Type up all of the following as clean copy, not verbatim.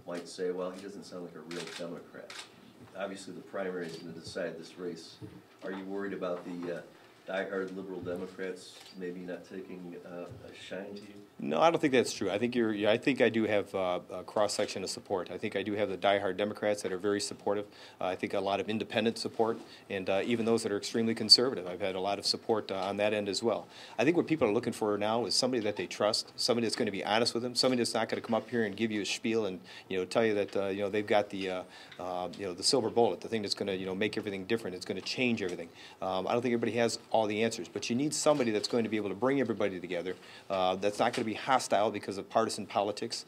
might say, well, he doesn't sound like a real Democrat. Obviously, the primary is going to decide this race. Are you worried about the diehard liberal Democrats maybe not taking a shine to you? No, I don't think that's true. I think I think I do have a cross-section of support. I think I do have the diehard Democrats that are very supportive. I think a lot of independent support, and even those that are extremely conservative. I've had a lot of support on that end as well. I think what people are looking for now is somebody that they trust, somebody that's going to be honest with them, somebody that's not going to come up here and give you a spiel and tell you that they've got the the silver bullet, the thing that's going to make everything different. It's going to change everything. I don't think everybody has all the answers, but you need somebody that's going to be able to bring everybody together. That's not going to be hostile because of partisan politics.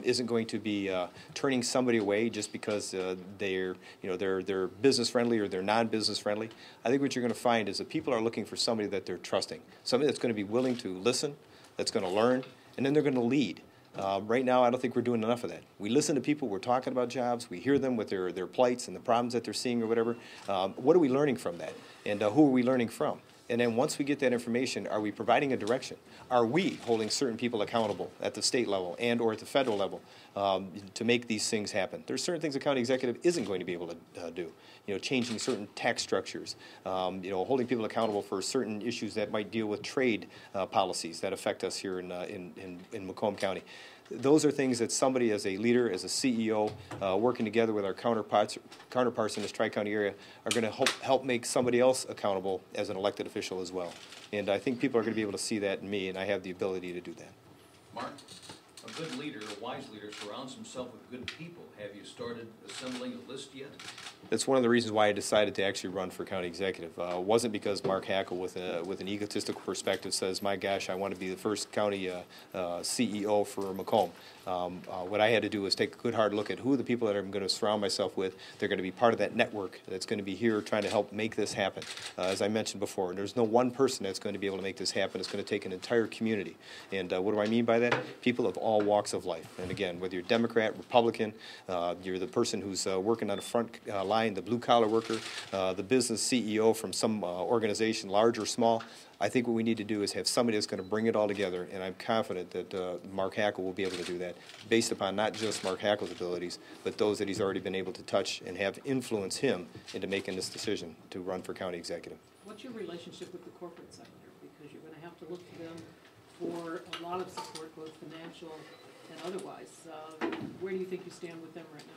Isn't going to be turning somebody away just because they're business friendly or they're non-business friendly. I think what you're going to find is that people are looking for somebody that they're trusting, somebody that's going to be willing to listen, that's going to learn, and then they're going to lead. Right now, I don't think we're doing enough of that. We listen to people, we're talking about jobs, we hear them with their plights and the problems that they're seeing or whatever. What are we learning from that? And who are we learning from? And then once we get that information, are we providing a direction? Are we holding certain people accountable at the state level and or at the federal level to make these things happen? There's certain things a county executive isn't going to be able to do. Changing certain tax structures, holding people accountable for certain issues that might deal with trade policies that affect us here in Macomb County. Those are things that somebody as a leader, as a CEO, working together with our counterparts in this Tri-County area are going to help make somebody else accountable as an elected official as well. And I think people are going to be able to see that in me, and I have the ability to do that. Mark, a good leader, a wise leader, surrounds himself with good people. Have you started assembling a list yet? That's one of the reasons why I decided to actually run for county executive. It wasn't because Mark Hackel, with an egotistical perspective, says, my gosh, I want to be the first county CEO for Macomb. What I had to do was take a good hard look at who are the people that I'm going to surround myself with. They're going to be part of that network that's going to be here trying to help make this happen. As I mentioned before, there's no one person that's going to be able to make this happen. It's going to take an entire community. And what do I mean by that? People of all walks of life. And again, whether you're Democrat, Republican, you're the person who's working on the front line, the blue-collar worker, the business CEO from some organization, large or small, I think what we need to do is have somebody that's going to bring it all together, and I'm confident that Mark Hackel will be able to do that, based upon not just Mark Hackel's abilities, but those that he's already been able to touch and have influence him into making this decision to run for county executive. What's your relationship with the corporate sector? Because you're going to have to look to them for a lot of support, both financial and otherwise. Where do you think you stand with them right now?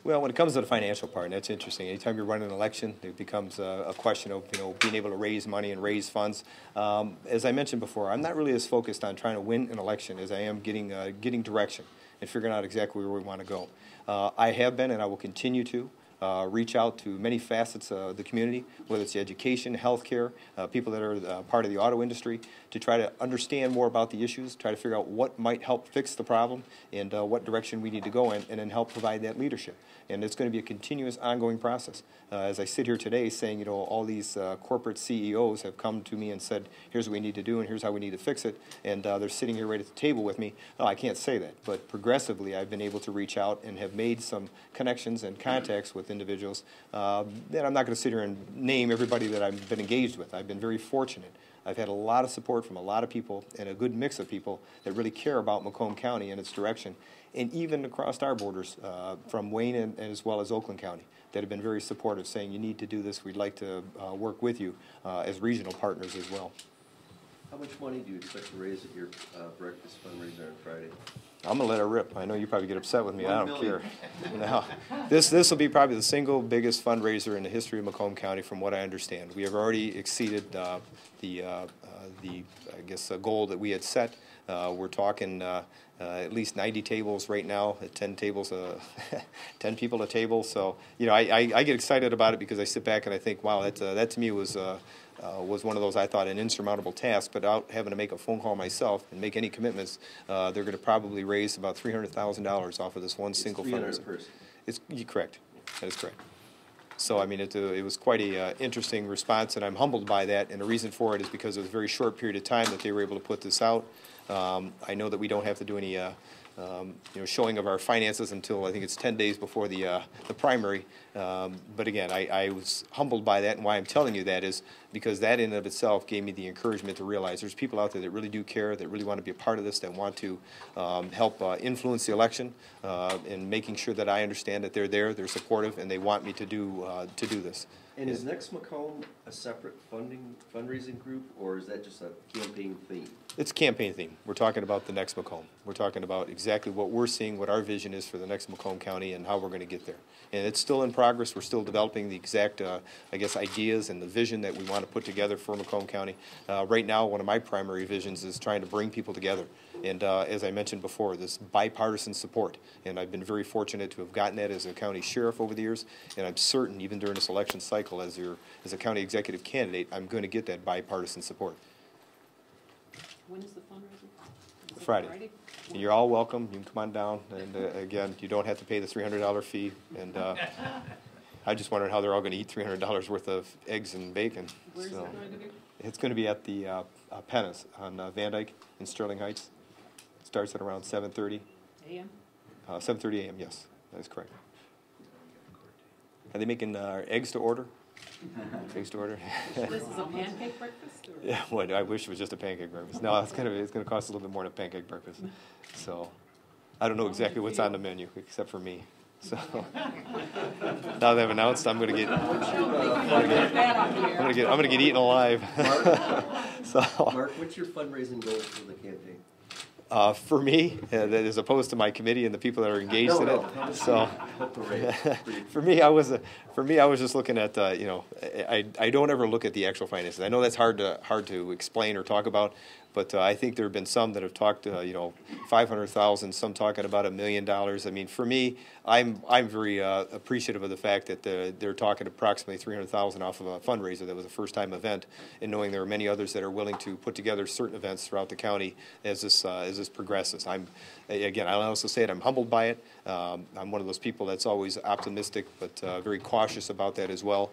Well, when it comes to the financial part, that's interesting. Anytime you're running an election, it becomes a question of being able to raise money and raise funds. As I mentioned before, I'm not really as focused on trying to win an election as I am getting direction and figuring out exactly where we want to go. I have been, and I will continue to reach out to many facets of the community, whether it's education, healthcare, people that are part of the auto industry, to try to understand more about the issues, try to figure out what might help fix the problem and what direction we need to go in, and then help provide that leadership. And it's going to be a continuous, ongoing process. As I sit here today saying, all these corporate CEOs have come to me and said, here's what we need to do and here's how we need to fix it, and they're sitting here right at the table with me. No, I can't say that, but progressively I've been able to reach out and have made some connections and contacts with individuals. And I'm not going to sit here and name everybody that I've been engaged with. I've been very fortunate. I've had a lot of support from a lot of people and a good mix of people that really care about Macomb County and its direction, and even across our borders from Wayne and as well as Oakland County, that have been very supportive, saying you need to do this, we'd like to work with you as regional partners as well. How much money do you expect to raise at your breakfast fundraiser on Friday? I'm going to let her rip. I know you probably get upset with me. I don't care. No. This will be probably the single biggest fundraiser in the history of Macomb County from what I understand. We have already exceeded the goal that we had set. We're talking at least 90 tables right now, at 10 tables, 10 people a table. So, I get excited about it because I sit back and I think, wow, that to me was one of those, I thought, an insurmountable task. But without having to make a phone call myself and make any commitments, they're going to probably raise about $300,000 off of this one single fundraiser. It's correct. That is correct. So, it was quite a interesting response, and I'm humbled by that. And the reason for it is because it was a very short period of time that they were able to put this out. I know that we don't have to do any showing of our finances until I think it's 10 days before the primary. But again, I was humbled by that, and why I'm telling you that is because that in and of itself gave me the encouragement to realize there's people out there that really do care, that really want to be a part of this, that want to help influence the election, and making sure that I understand that they're there, they're supportive, and they want me to do this. And is Next Macomb a separate fundraising group, or is that just a campaign theme? It's a campaign theme. We're talking about the next Macomb. We're talking about exactly what we're seeing, what our vision is for the next Macomb County, and how we're going to get there. And it's still in progress. We're still developing the exact, ideas and the vision that we want to put together for Macomb County. Right now, one of my primary visions is trying to bring people together. And as I mentioned before, this bipartisan support. And I've been very fortunate to have gotten that as a county sheriff over the years. And I'm certain, even during this election cycle, as a county executive candidate, I'm going to get that bipartisan support. When is the fundraiser? Is it Friday. And you're all welcome. You can come on down. And again, you don't have to pay the $300 fee. And I just wondered how they're all going to eat $300 worth of eggs and bacon. Where's it going to be? It's going to be at the Pennis on Van Dyke in Sterling Heights. It starts at around 7:30. A.M.? 7:30 a.m., yes. That is correct. Are they making eggs to order? Eggs to order? This is a pancake breakfast? Or? Yeah, well, I wish it was just a pancake breakfast. No, it's going to cost a little bit more than a pancake breakfast. So I don't know exactly what's on the menu except for me. So now they've announced, I'm going to get eaten alive. Mark, what's your fundraising goal for the campaign? For me, as opposed to my committee and the people that are engaged in it. So, for me, I was just looking at, I don't ever look at the actual finances. I know that's hard to explain or talk about, but I think there have been some that have talked, $500,000, some talking about $1 million. I mean, for me, I'm very appreciative of the fact that they're talking approximately $300,000 off of a fundraiser that was a first-time event, and knowing there are many others that are willing to put together certain events throughout the county as this progresses. I also say it, I'm humbled by it. I'm one of those people that's always optimistic, but very cautious about that as well.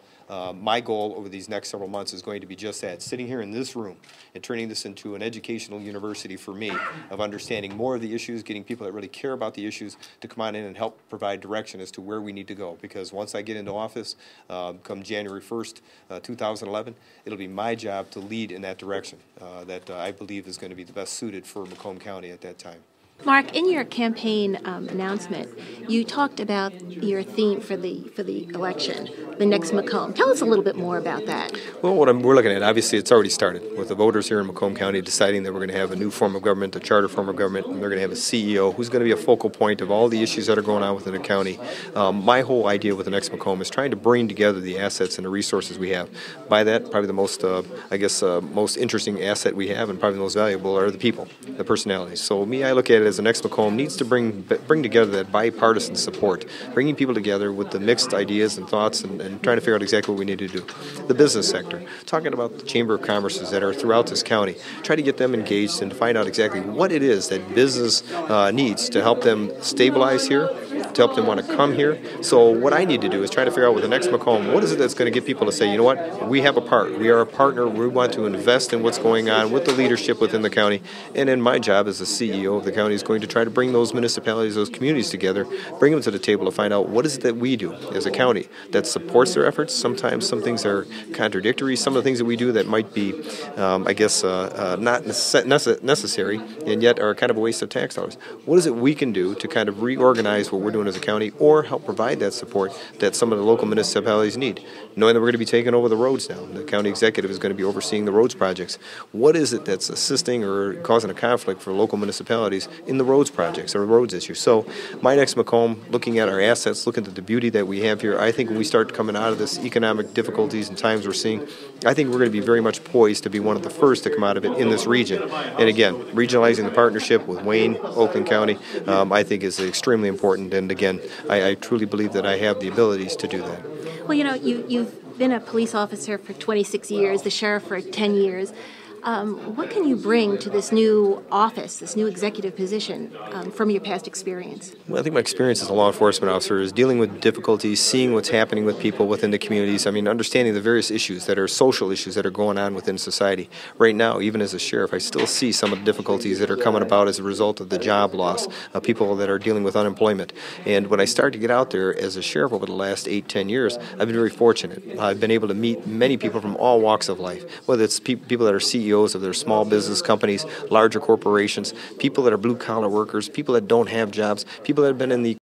My goal over these next several months is going to be just that, sitting here in this room and turning this into an educational university for me of understanding more of the issues, getting people that really care about the issues to come on in and help provide direction as to where we need to go. Because once I get into office, come January 1st, 2011, it'll be my job to lead in that direction that I believe is going to be the best suited for Macomb County at that time. Mark, in your campaign announcement, you talked about your theme for the election, the next Macomb. Tell us a little bit more about that. Well, what we're looking at, obviously, it's already started with the voters here in Macomb County deciding that we're going to have a new form of government, a charter form of government, and they're going to have a CEO who's going to be a focal point of all the issues that are going on within the county. My whole idea with the next Macomb is trying to bring together the assets and the resources we have. By that, probably the most, most interesting asset we have and probably the most valuable are the people, the personalities. So I look at it as the next Macomb needs to bring together that bipartisan support, bringing people together with the mixed ideas and thoughts and trying to figure out exactly what we need to do. The business sector, talking about the Chamber of Commerces that are throughout this county, try to get them engaged and to find out exactly what it is that business needs to help them stabilize here, to help them want to come here. So what I need to do is try to figure out with the next Macomb, what is it that's going to get people to say, you know what, we have a part, we are a partner, we want to invest in what's going on with the leadership within the county, and then my job as the CEO of the county is going to try to bring those municipalities, those communities together, bring them to the table to find out what is it that we do as a county that supports their efforts. Sometimes some things are contradictory. Some of the things that we do that might be, not necessary and yet are kind of a waste of tax dollars. What is it we can do to kind of reorganize what we're doing as a county or help provide that support that some of the local municipalities need? Knowing that we're going to be taking over the roads now. The county executive is going to be overseeing the roads projects. What is it that's assisting or causing a conflict for local municipalities in the roads projects or roads issues? So my next Macomb, looking at our assets, looking at the beauty that we have here, I think when we start coming out of this economic difficulties and times we're seeing, I think we're going to be very much poised to be one of the first to come out of it in this region. And again, regionalizing the partnership with Wayne, Oakland County, I think is extremely important. And again, I truly believe that I have the abilities to do that. Well, you've been a police officer for 26 years, the sheriff for 10 years. What can you bring to this new office, this new executive position, from your past experience? Well, I think my experience as a law enforcement officer is dealing with difficulties, seeing what's happening with people within the communities. I mean, understanding the various issues that are social issues that are going on within society. Right now, even as a sheriff, I still see some of the difficulties that are coming about as a result of the job loss, people that are dealing with unemployment. And when I started to get out there as a sheriff over the last 8-10 years, I've been very fortunate. I've been able to meet many people from all walks of life, whether it's people that are CEOs of their small business companies, larger corporations, people that are blue-collar workers, people that don't have jobs, people that have been in the